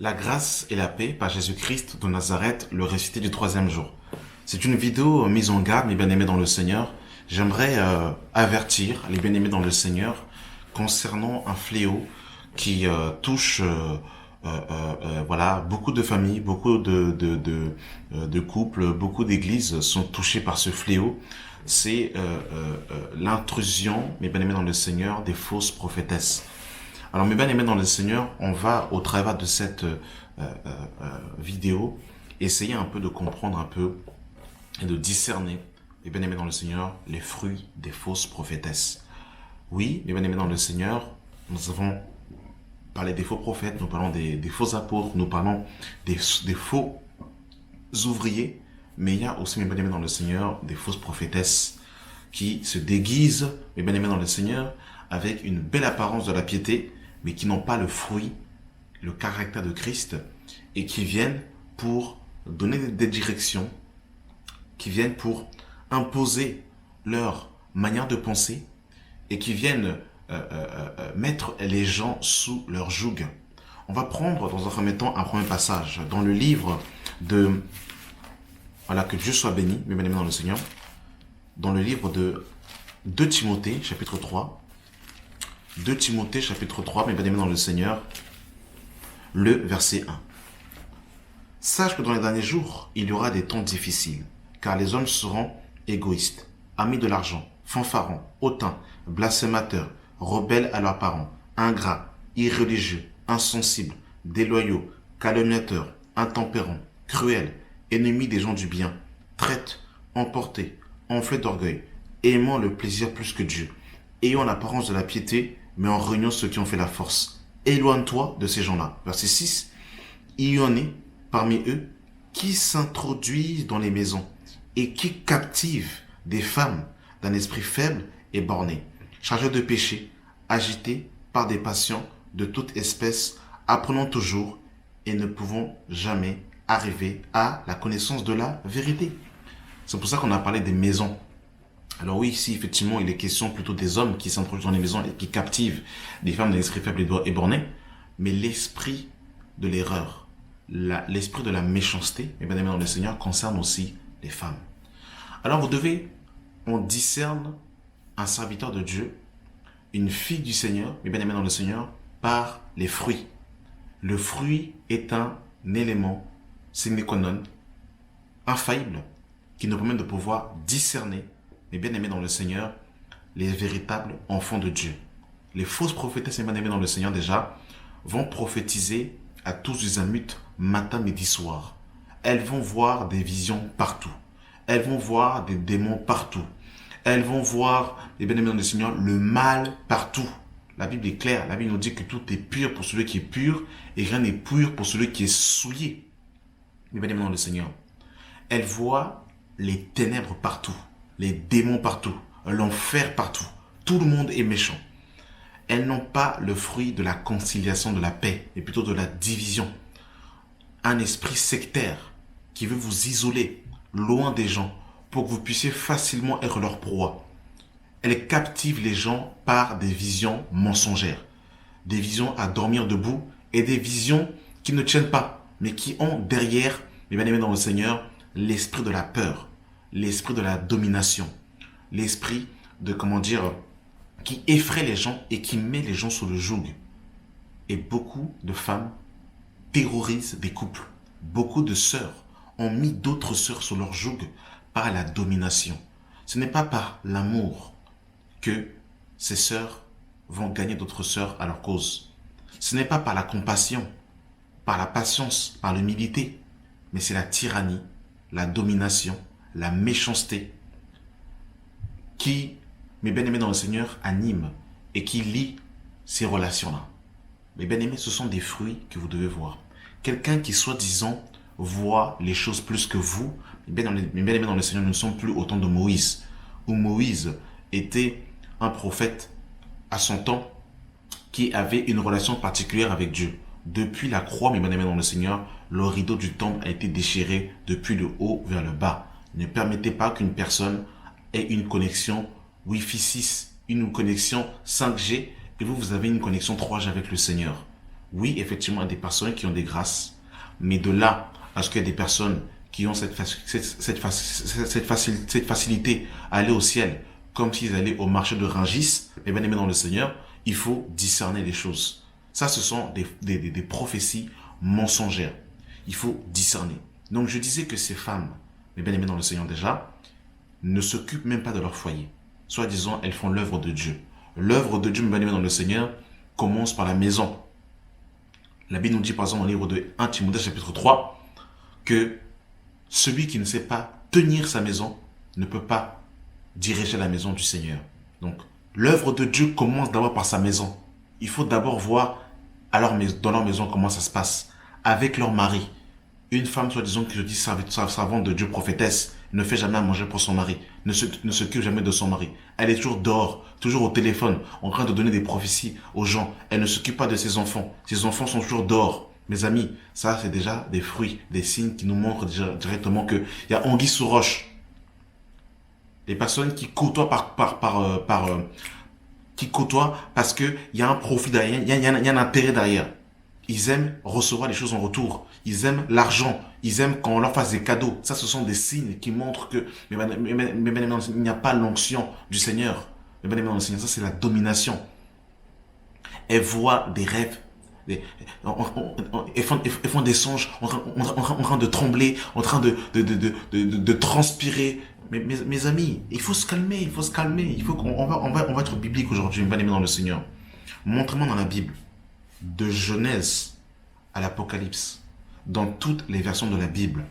La grâce et la paix par Jésus-Christ de Nazareth, le ressuscité du troisième jour. C'est une vidéo mise en garde, mes bien-aimés dans le Seigneur. J'aimerais avertir les bien-aimés dans le Seigneur concernant un fléau qui touche voilà, beaucoup de familles, beaucoup de couples, beaucoup d'églises sont touchés par ce fléau. C'est l'intrusion, mes bien-aimés dans le Seigneur, des fausses prophétesses. Alors mes bien-aimés dans le Seigneur, on va au travers de cette vidéo essayer un peu de comprendre un peu et de discerner, mes bien-aimés dans le Seigneur, les fruits des fausses prophétesses. Oui, mes bien-aimés dans le Seigneur, nous avons parlé des faux prophètes, nous parlons des faux apôtres, nous parlons des faux ouvriers, mais il y a aussi, mes bien-aimés dans le Seigneur, des fausses prophétesses qui se déguisent, mes bien-aimés dans le Seigneur, avec une belle apparence de la piété, mais qui n'ont pas le fruit, le caractère de Christ, et qui viennent pour donner des directions, qui viennent pour imposer leur manière de penser, et qui viennent mettre les gens sous leur joug. On va prendre dans un premier temps un premier passage dans le livre de... Voilà, que Dieu soit béni, mes bien-aimés dans le Seigneur, dans le livre de 2 Timothée, chapitre 3, 2 Timothée chapitre 3, mes bien-aimés dans le Seigneur, le verset 1. Sache que dans les derniers jours, il y aura des temps difficiles, car les hommes seront égoïstes, amis de l'argent, fanfarons, hautains, blasphémateurs, rebelles à leurs parents, ingrats, irreligieux, insensibles, déloyaux, calomniateurs, intempérants, cruels, ennemis des gens du bien, traîtres, emportés, enflés d'orgueil, aimant le plaisir plus que Dieu, ayant l'apparence de la piété, mais en réunion ceux qui ont fait la force. Éloigne-toi de ces gens-là. Verset 6. Il y en a parmi eux qui s'introduisent dans les maisons et qui captivent des femmes d'un esprit faible et borné, chargés de péché, agités par des passions de toute espèce, apprenant toujours et ne pouvant jamais arriver à la connaissance de la vérité. C'est pour ça qu'on a parlé des maisons. Alors oui, ici, effectivement, il est question plutôt des hommes qui s'introduisent dans les maisons et qui captivent des femmes d'un esprit faible et borné, mais l'esprit de l'erreur, l'esprit de la méchanceté, mes bien-aimés dans le Seigneur, concerne aussi les femmes. Alors vous devez, on discerne un serviteur de Dieu, une fille du Seigneur, mes bien-aimés dans le Seigneur, par les fruits. Le fruit est un élément sine qua non, infaillible, qui nous permet de pouvoir discerner, mes bien-aimés dans le Seigneur, les véritables enfants de Dieu. Les fausses prophétesses, mes bien-aimés dans le Seigneur, déjà, vont prophétiser à tous azimuts, matin, midi, soir. Elles vont voir des visions partout. Elles vont voir des démons partout. Elles vont voir, mes bien-aimés dans le Seigneur, le mal partout. La Bible est claire. La Bible nous dit que tout est pur pour celui qui est pur et rien n'est pur pour celui qui est souillé. Mes bien-aimés dans le Seigneur. Elles voient les ténèbres partout. Les démons partout, l'enfer partout. Tout le monde est méchant. Elles n'ont pas le fruit de la conciliation, de la paix, mais plutôt de la division. Un esprit sectaire qui veut vous isoler loin des gens pour que vous puissiez facilement être leur proie. Elles captivent les gens par des visions mensongères, des visions à dormir debout et des visions qui ne tiennent pas, mais qui ont derrière, mes bien-aimés dans le Seigneur, l'esprit de la peur, l'esprit de la domination, l'esprit de, qui effraie les gens et qui met les gens sous le joug. Et beaucoup de femmes terrorisent des couples. Beaucoup de sœurs ont mis d'autres sœurs sous leur joug par la domination. Ce n'est pas par l'amour que ces sœurs vont gagner d'autres sœurs à leur cause. Ce n'est pas par la compassion, par la patience, par l'humilité, mais c'est la tyrannie, la domination, la méchanceté qui, mes bien-aimés dans le Seigneur, anime et qui lie ces relations-là. Mes bien-aimés, ce sont des fruits que vous devez voir. Quelqu'un qui, soi-disant, voit les choses plus que vous, mes bien-aimés dans le Seigneur, nous ne sommes plus au temps de Moïse, où Moïse était un prophète à son temps qui avait une relation particulière avec Dieu. Depuis la croix, mes bien-aimés dans le Seigneur, le rideau du temple a été déchiré depuis le haut vers le bas. Ne permettez pas qu'une personne ait une connexion Wi-Fi 6, une connexion 5G, et vous avez une connexion 3G avec le Seigneur. Oui, effectivement, il y a des personnes qui ont des grâces, mais de là à ce qu'il y ait des personnes qui ont cette facilité à aller au ciel, comme s'ils allaient au marché de Rungis, et bien aimé dans le Seigneur, il faut discerner les choses. Ça, ce sont des prophéties mensongères. Il faut discerner. Donc, je disais que ces femmes, mes bien aimés dans le Seigneur déjà, ne s'occupent même pas de leur foyer. Soit disant, elles font l'œuvre de Dieu. L'œuvre de Dieu, mes bien aimés dans le Seigneur, commence par la maison. La Bible nous dit par exemple dans le livre de 1 Timothée chapitre 3 que celui qui ne sait pas tenir sa maison ne peut pas diriger la maison du Seigneur. Donc, l'œuvre de Dieu commence d'abord par sa maison. Il faut d'abord voir dans leur maison comment ça se passe. Avec leur mari. Une femme, soi-disant, qui se dit servante de Dieu, prophétesse, ne fait jamais à manger pour son mari, ne s'occupe jamais de son mari. Elle est toujours dehors, toujours au téléphone, en train de donner des prophéties aux gens. Elle ne s'occupe pas de ses enfants. Ses enfants sont toujours dehors. Mes amis, ça c'est déjà des fruits, des signes qui nous montrent directement qu'il y a anguille sous roche. Les personnes qui côtoient qui côtoient parce qu'il y a un profit derrière, il y a un intérêt derrière. Ils aiment recevoir les choses en retour. Ils aiment l'argent. Ils aiment qu'on leur fasse des cadeaux. Ça, ce sont des signes qui montrent que, il n'y a pas l'onction du Seigneur. Ça, c'est la domination. Elles voient des rêves. Elles font des songes en train de trembler, en train de transpirer. Mes amis, il faut se calmer, il faut se calmer. On va être biblique aujourd'hui, bien aimé dans le Seigneur. Montrez-moi dans la Bible, de Genèse à l'Apocalypse, dans toutes les versions de la Bible.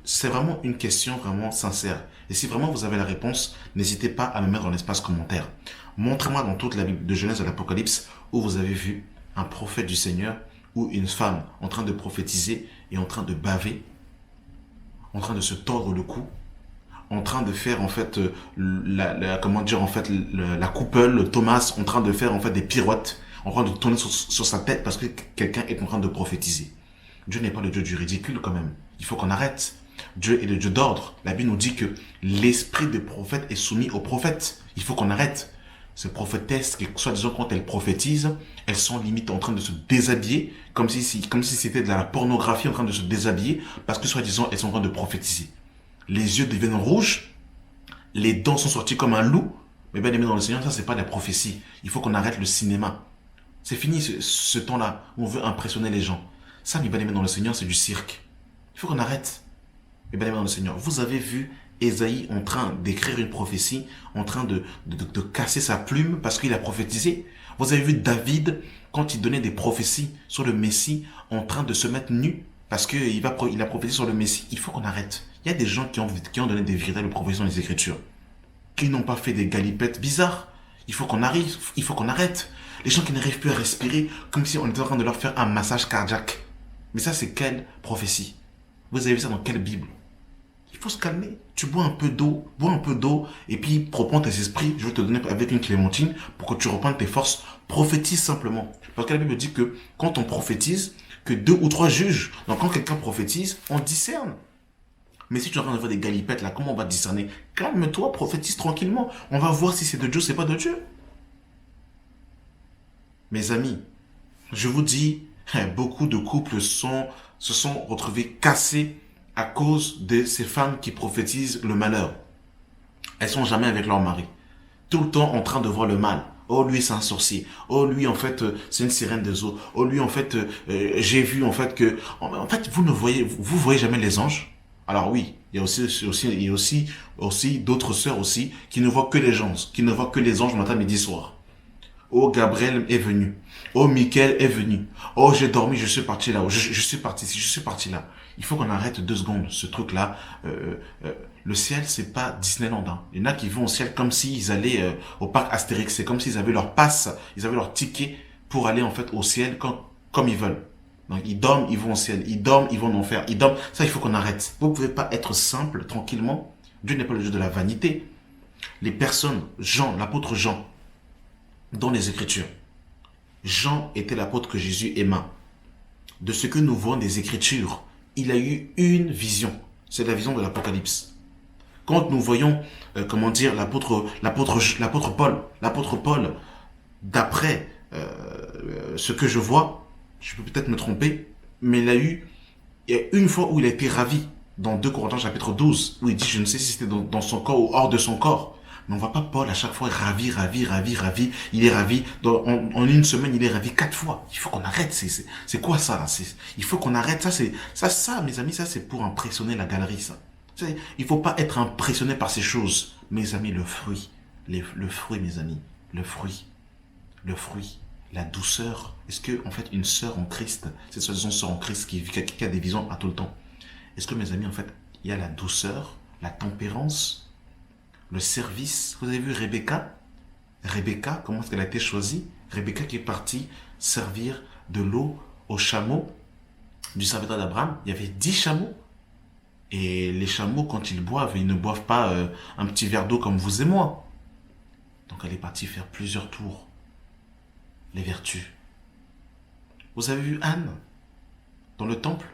C'est vraiment une question vraiment sincère. Et si vraiment vous avez la réponse, n'hésitez pas à me mettre dans l'espace commentaire. Montrez-moi dans toute la Bible, de Genèse à l'Apocalypse, où vous avez vu un prophète du Seigneur ou une femme en train de prophétiser et en train de baver, en train de se tordre le cou, en train de faire en fait la coupole, le Thomas, en train de faire en fait des pirouettes, en train de tourner sur sa tête parce que quelqu'un est en train de prophétiser. Dieu n'est pas le Dieu du ridicule quand même. Il faut qu'on arrête. Dieu est le Dieu d'ordre. La Bible nous dit que l'esprit des prophètes est soumis aux prophètes. Il faut qu'on arrête. Ces prophétesses, soi-disant quand elles prophétisent, elles sont limite en train de se déshabiller, comme si c'était de la pornographie en train de se déshabiller, parce que soi-disant elles sont en train de prophétiser. Les yeux deviennent rouges, les dents sont sorties comme un loup. Mais bien aimé dans le Seigneur, ça c'est pas de la prophétie. Il faut qu'on arrête le cinéma. C'est fini ce temps-là où on veut impressionner les gens. Ça, mes bien aimés dans le Seigneur, c'est du cirque. Il faut qu'on arrête. Mes bien aimés dans le Seigneur, vous avez vu Ésaïe en train d'écrire une prophétie, en train de casser sa plume parce qu'il a prophétisé. Vous avez vu David, quand il donnait des prophéties sur le Messie, en train de se mettre nu parce qu'il a prophétisé sur le Messie. Il faut qu'on arrête. Il y a des gens qui ont donné des véritables prophéties dans les Écritures, qui n'ont pas fait des galipettes bizarres. Il faut qu'on arrête. Les gens qui n'arrivent plus à respirer, comme si on était en train de leur faire un massage cardiaque. Mais ça, c'est quelle prophétie? Vous avez vu ça dans quelle Bible? Il faut se calmer. Tu bois un peu d'eau, et puis reprends tes esprits. Je vais te donner avec une clémentine pour que tu reprennes tes forces. Prophétise simplement. Parce que la Bible dit que quand on prophétise, que 2 ou 3 jugent. Donc quand quelqu'un prophétise, on discerne. Mais si tu es en train de faire des galipettes là, comment on va discerner? Calme-toi, prophétise tranquillement. On va voir si c'est de Dieu, c'est pas de Dieu. Mes amis, je vous dis, beaucoup de couples se sont retrouvés cassés à cause de ces femmes qui prophétisent le malheur. Elles sont jamais avec leur mari. Tout le temps en train de voir le mal. Oh, lui, c'est un sorcier. Oh, lui, en fait, c'est une sirène des eaux. Oh, lui, en fait, j'ai vu, en fait, que... En fait, vous voyez jamais les anges. Alors oui, il y a aussi d'autres sœurs aussi qui ne voient que les anges, matin, midi, soir. Oh, Gabriel est venu. Oh, Michael est venu. Oh, j'ai dormi, je suis parti là. Je suis parti ici, je suis parti là. Il faut qu'on arrête 2 secondes, ce truc-là. Le ciel, c'est pas Disneyland. Hein. Il y en a qui vont au ciel comme s'ils allaient au parc Astérix. C'est comme s'ils avaient leur passe, ils avaient leur ticket pour aller en fait au ciel comme ils veulent. Donc ils dorment, ils vont au ciel. Ils dorment, ils vont en enfer. Ils dorment. Ça, il faut qu'on arrête. Vous pouvez pas être simple, tranquillement. Dieu n'est pas le Dieu de la vanité. Les personnes, l'apôtre Jean, dans les Écritures. Jean était l'apôtre que Jésus aima. De ce que nous voyons des Écritures, il a eu une vision. C'est la vision de l'Apocalypse. Quand nous voyons, l'apôtre Paul, d'après ce que je vois, Je peux peut-être me tromper, mais il y a une fois où il a été ravi, dans 2 Corinthiens chapitre 12, où il dit, je ne sais si c'était dans son corps ou hors de son corps. Mais on ne voit pas Paul à chaque fois ravi. Il est ravi. En une semaine, il est ravi 4 fois. Il faut qu'on arrête. C'est quoi ça là? Il faut qu'on arrête. Ça, mes amis, ça c'est pour impressionner la galerie. Ça. Il ne faut pas être impressionné par ces choses. Mes amis, le fruit. Le fruit, mes amis. Le fruit. Le fruit. La douceur. Est-ce que, en fait, une sœur en Christ, c'est soi-disant sœur en Christ qui a des visions à tout le temps. Est-ce que, mes amis, en fait, il y a la douceur, la tempérance, le service? Vous avez vu Rebecca? Rebecca, comment est-ce qu'elle a été choisie? Rebecca qui est partie servir de l'eau aux chameaux du serviteur d'Abraham. Il y avait 10 chameaux. Et les chameaux, quand ils boivent, ils ne boivent pas un petit verre d'eau comme vous et moi. Donc elle est partie faire plusieurs tours. Les vertus. Vous avez vu Anne dans le temple?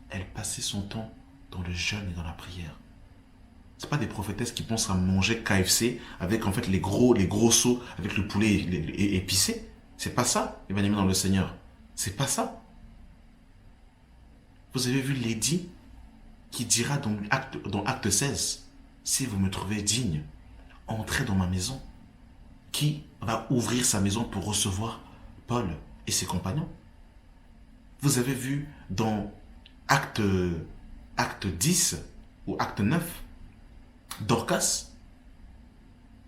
Elle passait son temps dans le jeûne et dans la prière. C'est pas des prophétesses qui pensent à manger KFC avec en fait les gros seaux avec le poulet épicé. C'est pas ça, les bien-aimés dans le Seigneur. C'est pas ça. Vous avez vu Lady qui dira dans acte 16, si vous me trouvez digne, entrez dans ma maison. Qui va ouvrir sa maison pour recevoir Paul et ses compagnons? Vous avez vu dans acte 10 ou acte 9, Dorcas,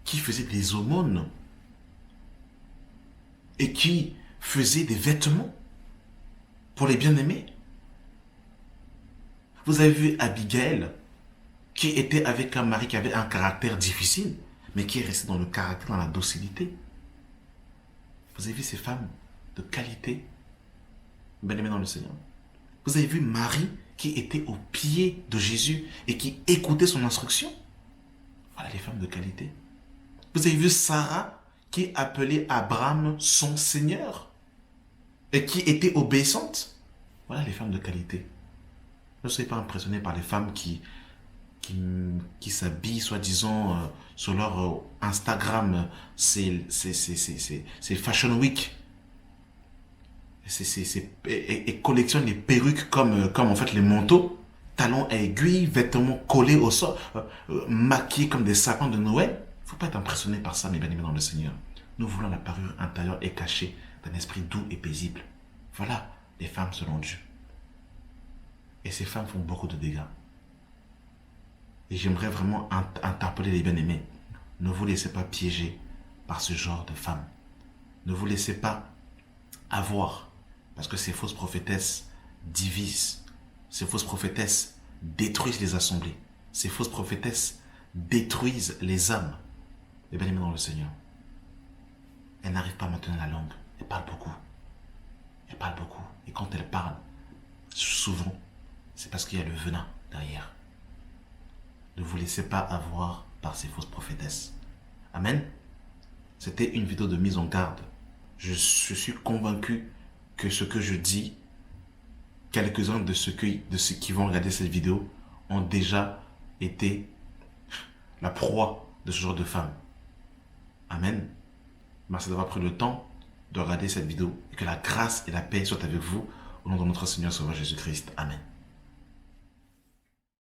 qui faisait des aumônes et qui faisait des vêtements pour les bien-aimés. Vous avez vu Abigail, qui était avec un mari qui avait un caractère difficile, mais qui est resté dans le caractère, dans la docilité. Vous avez vu ces femmes de qualité, bien-aimées dans le Seigneur. Vous avez vu Marie, qui était au pied de Jésus et qui écoutait son instruction. Voilà les femmes de qualité. Vous avez vu Sarah, qui appelait Abraham son Seigneur et qui était obéissante. Voilà les femmes de qualité. Ne soyez pas impressionnés par les femmes qui s'habillent, soi-disant, sur leur Instagram. C'est Fashion Week. Et collectionnent les perruques comme en fait les manteaux, talons à aiguilles, vêtements collés au sol, maquillés comme des sapins de Noël. Il ne faut pas être impressionné par ça, mes bien-aimés dans le Seigneur. Nous voulons la parure intérieure et cachée d'un esprit doux et paisible. Voilà les femmes selon Dieu. Et ces femmes font beaucoup de dégâts. Et j'aimerais vraiment interpeller les bien-aimés. Ne vous laissez pas piéger par ce genre de femmes. Ne vous laissez pas avoir, parce que ces fausses prophétesses divisent. Ces fausses prophétesses détruisent les assemblées. Ces fausses prophétesses détruisent les âmes. Les bien-aimés dans le Seigneur. Elles n'arrivent pas à maintenir la langue. Elles parlent beaucoup. Elles parlent beaucoup. Et quand elles parlent, souvent, c'est parce qu'il y a le venin derrière. Ne vous laissez pas avoir par ces fausses prophétesses. Amen. C'était une vidéo de mise en garde. Je suis convaincu que ce que je dis, quelques-uns de ceux qui vont regarder cette vidéo ont déjà été la proie de ce genre de femmes. Amen. Merci d'avoir pris le temps de regarder cette vidéo et que la grâce et la paix soient avec vous au nom de notre Seigneur Sauveur Jésus-Christ. Amen.